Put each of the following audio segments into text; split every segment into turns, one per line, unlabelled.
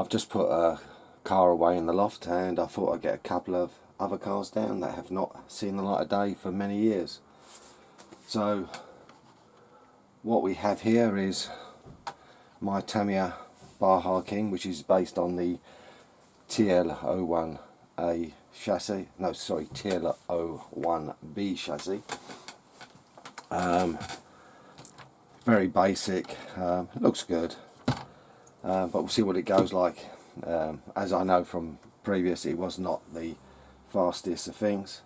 I've just put a car away in the loft, and I thought I'd get a couple of other cars down that have not seen the light of day for many years. So what we have here is my Tamiya Baja King, which is based on the TL01A chassis, no sorry, TL01B chassis. Very basic, looks good, but we'll see what it goes like. As I know from previous, it was not the fastest of things.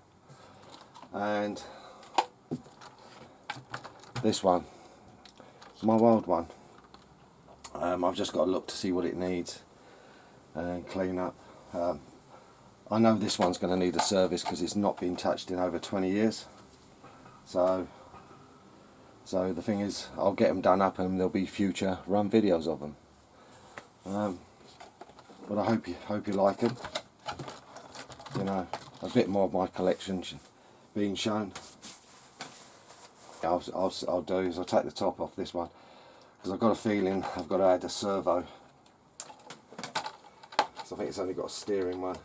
And this one, my wild one, I've just got to look to see what it needs and clean up. I know this one's going to need a service because it's not been touched in over 20 years. So the thing is, I'll get them done up and there'll be future run videos of them. But I hope you like them. You know, a bit more of my collection being shown. I'll do is I'll take the top off this one because I've got a feeling I've got to add a servo. So I think it's only got a steering one.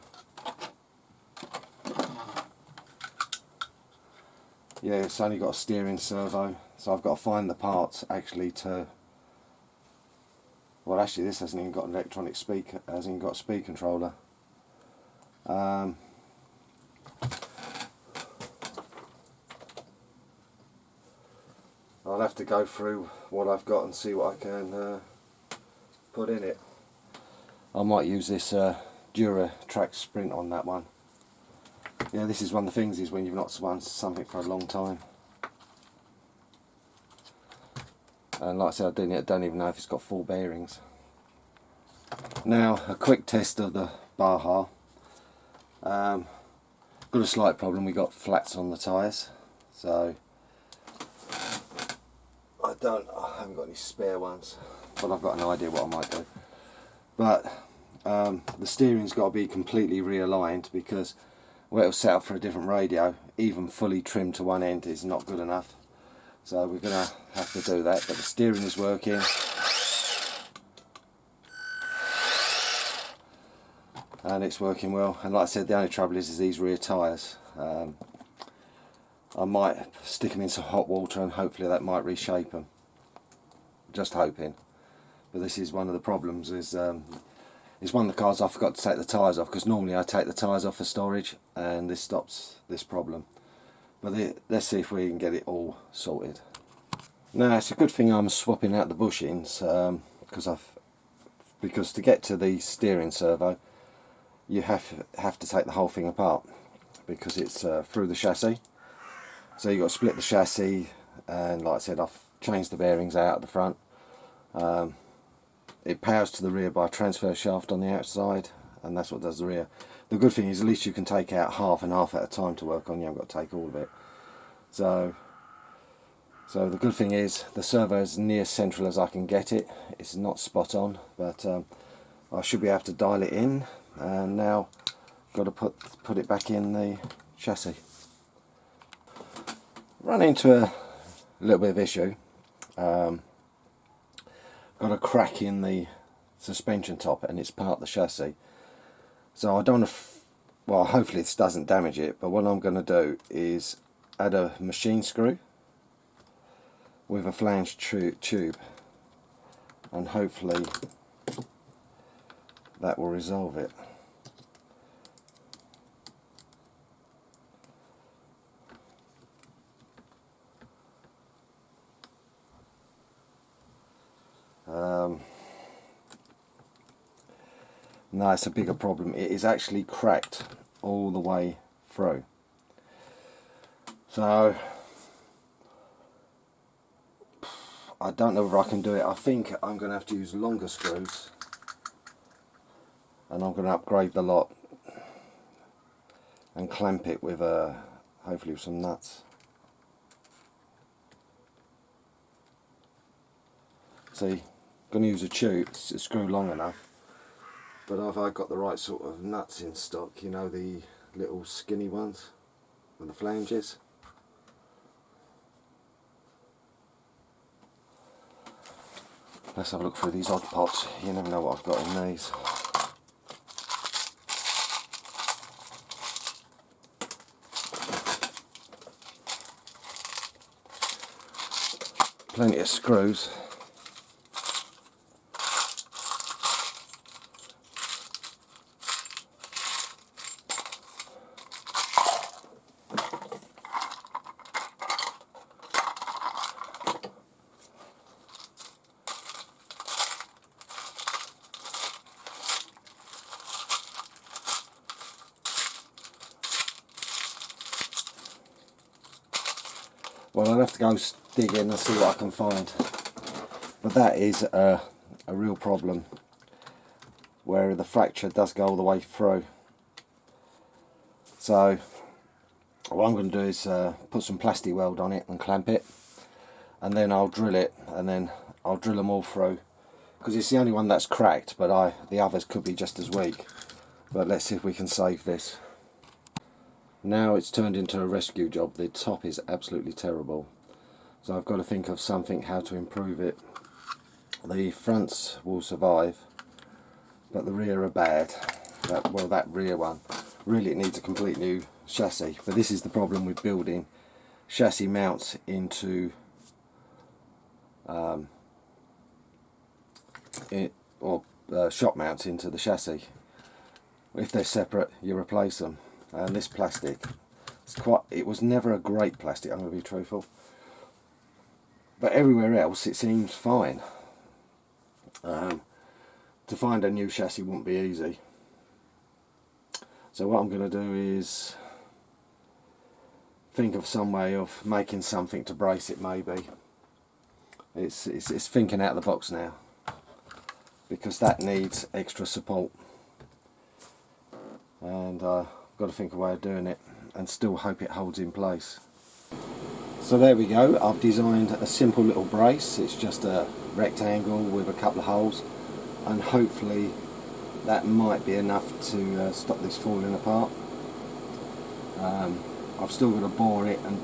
Yeah, it's only got a steering servo, so I've got to find the parts actually to. Well, actually, this hasn't even got an electronic speaker, hasn't even got a speed controller. I'll have to go through what I've got and see what I can put in it. I might use this Dura Track Sprint on that one. Yeah, this is one of the things, is when you've not spun something for a long time. And like I said, I don't even know if it's got full bearings. Now, a quick test of the Baja. Got a slight problem, we got flats on the tyres. So, I haven't got any spare ones, but I've got an idea what I might do. But the steering's got to be completely realigned, because where it'll set up for a different radio, even fully trimmed to one end is not good enough. So we're going to have to do that, but the steering is working. And it's working well. And like I said, the only trouble is these rear tyres. I might stick them in some hot water and hopefully that might reshape them. Just hoping. But this is one of the problems, is it's one of the cars I forgot to take the tyres off, because normally I take the tyres off for storage and this stops this problem. But let's see if we can get it all sorted. Now, it's a good thing I'm swapping out the bushings, because to get to the steering servo you have to take the whole thing apart, because it's through the chassis. So you've got to split the chassis, and like I said, I've changed the bearings out at the front. It powers to the rear by a transfer shaft on the outside, and that's what does the rear. The good thing is at least you can take out half and half at a time to work on. You haven't got to take all of it. So the good thing is the servo is near central as I can get it. It's not spot on, but I should be able to dial it in. And now got to put it back in the chassis. Run into a little bit of issue. Got a crack in the suspension top, and it's part of the chassis. So I don't want to, well, hopefully this doesn't damage it, but what I'm going to do is add a machine screw with a flange tube, and hopefully that will resolve it. No, it's a bigger problem. It is actually cracked all the way through. So I don't know if I can do it. I think I'm going to have to use longer screws, and I'm going to upgrade the lot and clamp it with hopefully with some nuts. See, I'm going to use a tube, a screw long enough, but have I got the right sort of nuts in stock? You know, the little skinny ones with the flanges. Let's have a look through these odd pots. You never know what I've got in these. plenty of screws. Well, I'll have to go dig in and see what I can find. But that is a real problem, where the fracture does go all the way through. So what I'm going to do is put some Plasticweld on it and clamp it, and then I'll drill it, and then I'll drill them all through, because it's the only one that's cracked, but the others could be just as weak. But let's see if we can save this. Now it's turned into a rescue job. The top is absolutely terrible, so I've got to think of something how to improve it. The fronts will survive, but the rear are bad. That rear one, really it needs a complete new chassis. But this is the problem with building chassis mounts into shop mounts into the chassis. If they're separate, you replace them. And this plastic, it was never a great plastic, I'm going to be truthful, but everywhere else it seems fine. To find a new chassis won't be easy, so what I'm going to do is think of some way of making something to brace it. Maybe it's thinking out of the box now, because that needs extra support, and got to think of a way of doing it and still hope it holds in place. So there we go, I've designed a simple little brace. It's just a rectangle with a couple of holes, and hopefully that might be enough to stop this falling apart. I've still got to bore it and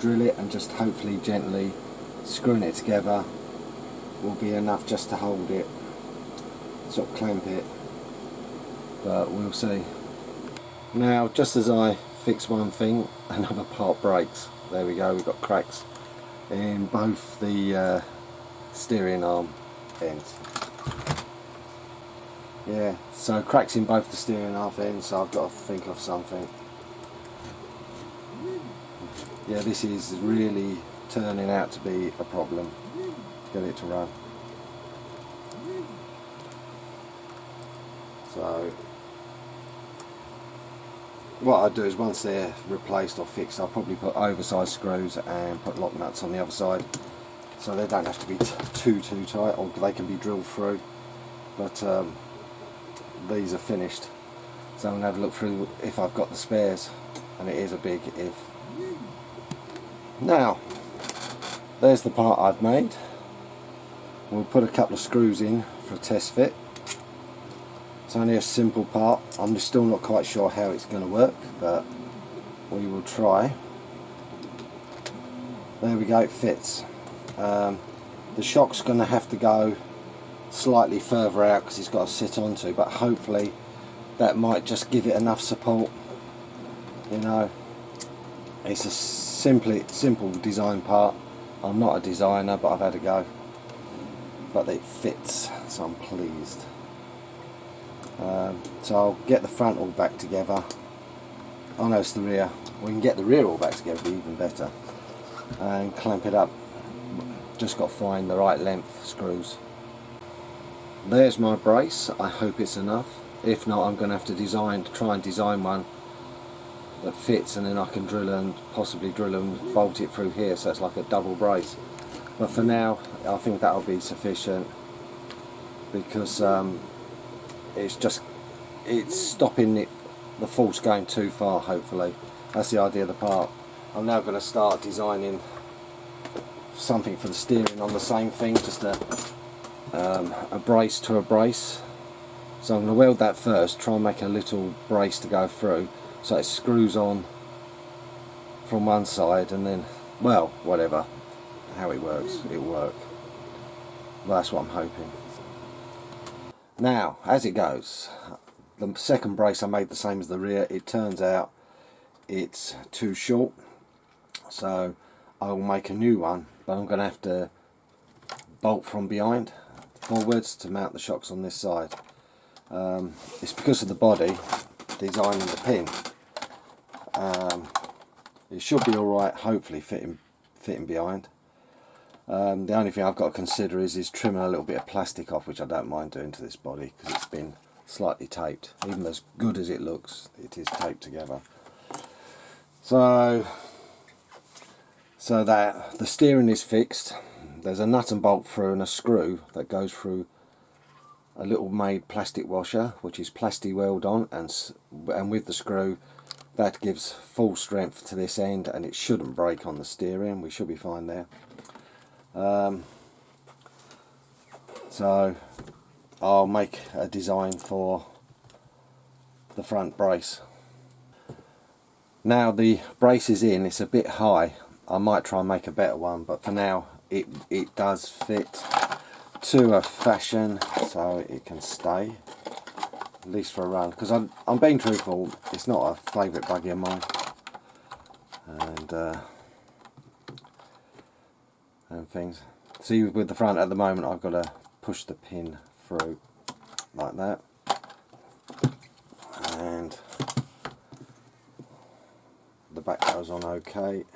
drill it, and just hopefully gently screwing it together will be enough just to hold it, sort of clamp it, but we'll see. Now, just as I fix one thing, another part breaks. There we go, we've got cracks in both the steering arm ends. Yeah, so cracks in both the steering arm ends, so I've got to think of something. Yeah, this is really turning out to be a problem to get it to run. So what I'll do is, once they're replaced or fixed, I'll probably put oversized screws and put lock nuts on the other side, so they don't have to be too tight, or they can be drilled through. But these are finished, so I'm going to have a look through if I've got the spares, and it is a big if. Now, there's the part I've made. We'll put a couple of screws in for a test fit. It's only a simple part. I'm still not quite sure how it's going to work, but we will try. There we go, it fits. The shock's going to have to go slightly further out because it's got to sit onto, but hopefully that might just give it enough support. You know, it's a simple design part. I'm not a designer, but I've had a go. But it fits, so I'm pleased. So I'll get the front all back together. Oh no, it's the rear. We can get the rear all back together, it'd be even better. And clamp it up. Just got to find the right length screws. There's my brace. I hope it's enough. If not, I'm going to have to try and design one that fits, and then I can possibly drill and bolt it through here, so it's like a double brace. But for now, I think that'll be sufficient, because it's stopping the force going too far. Hopefully, that's the idea of the part. I'm now going to start designing something for the steering on the same thing, just a brace to a brace. So I'm going to weld that first, try and make a little brace to go through, so it screws on from one side, and then, well, whatever, how it works, it'll work. Well, that's what I'm hoping. Now, as it goes, the second brace I made the same as the rear. It turns out it's too short, so I will make a new one, but I'm going to have to bolt from behind forwards to mount the shocks on this side. It's because of the body design and the pin. It should be alright, hopefully fitting behind. The only thing I've got to consider is trimming a little bit of plastic off, which I don't mind doing to this body because it's been slightly taped. Even as good as it looks, it is taped together. So that the steering is fixed. There's a nut and bolt through and a screw that goes through a little made plastic washer, which is Plasticweld on, and with the screw that gives full strength to this end, and it shouldn't break on the steering. We should be fine there. So I'll make a design for the front brace. Now the brace is in, it's a bit high. I might try and make a better one, but for now it does fit to a fashion so it can stay, at least for a run, because I'm being truthful, it's not a favourite buggy of mine, and things. See, with the front at the moment I've got to push the pin through like that, and the back goes on okay.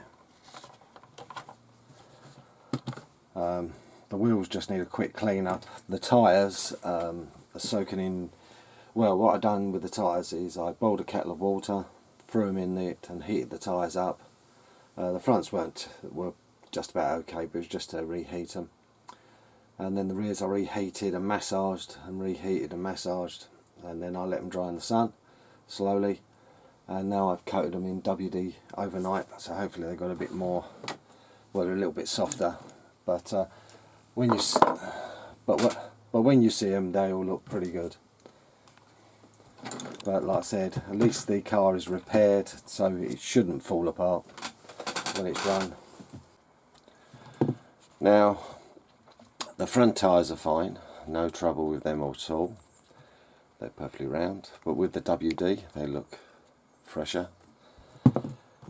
The wheels just need a quick clean up. The tyres are soaking in. Well, what I've done with the tyres is I boiled a kettle of water, threw them in it and heated the tyres up. The fronts were just about okay, but it was just to reheat them. And then the rears I reheated and massaged and reheated and massaged, and then I let them dry in the sun slowly. And now I've coated them in WD overnight, so hopefully they've got a bit more, well, they're a little bit softer. But when you see them, they all look pretty good. But like I said, at least the car is repaired, so it shouldn't fall apart when it's run. Now, the front tyres are fine, no trouble with them at all. They're perfectly round, but with the WD, they look fresher.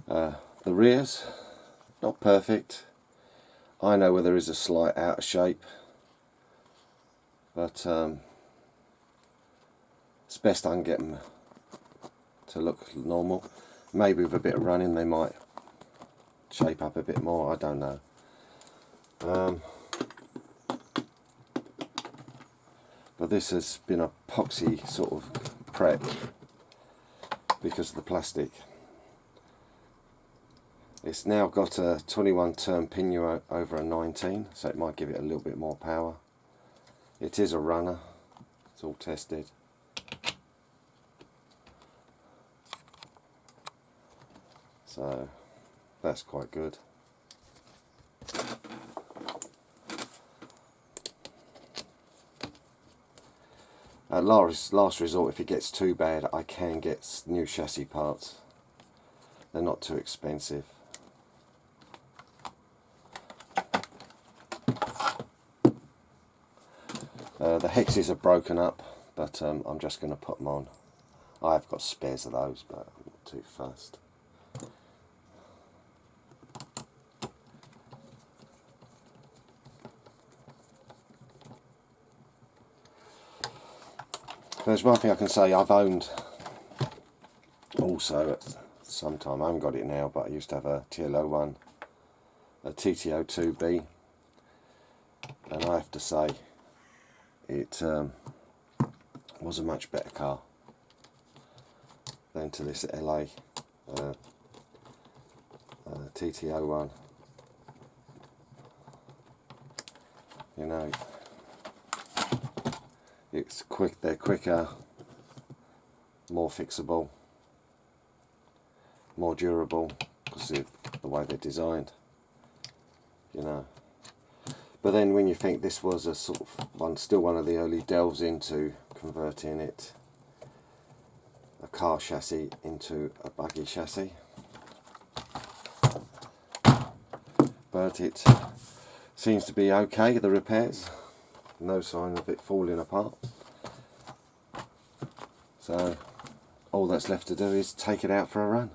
The rears, not perfect. I know where there is a slight out of shape, but it's best I can get them to look normal. Maybe with a bit of running they might shape up a bit more, I don't know. But this has been a epoxy sort of prep because of the plastic. It's now got a 21 turn pinion over a 19, so it might give it a little bit more power. It is a runner, it's all tested. So that's quite good. At last resort, if it gets too bad, I can get new chassis parts. They're not too expensive. The hexes are broken up, but I'm just going to put them on. I've got spares of those, but I'm not too fussed. There's one thing I can say, I've owned also at some time, I haven't got it now, but I used to have a TL01, a TL02B, and I have to say it was a much better car than to this LA TT01. You know, it's quick, they're quicker, more fixable, more durable because of the way they're designed, you know. But then when you think this was a sort of still one of the early delves into converting it, a car chassis into a buggy chassis, but it seems to be okay, the repairs, no sign of it falling apart. So all that's left to do is take it out for a run.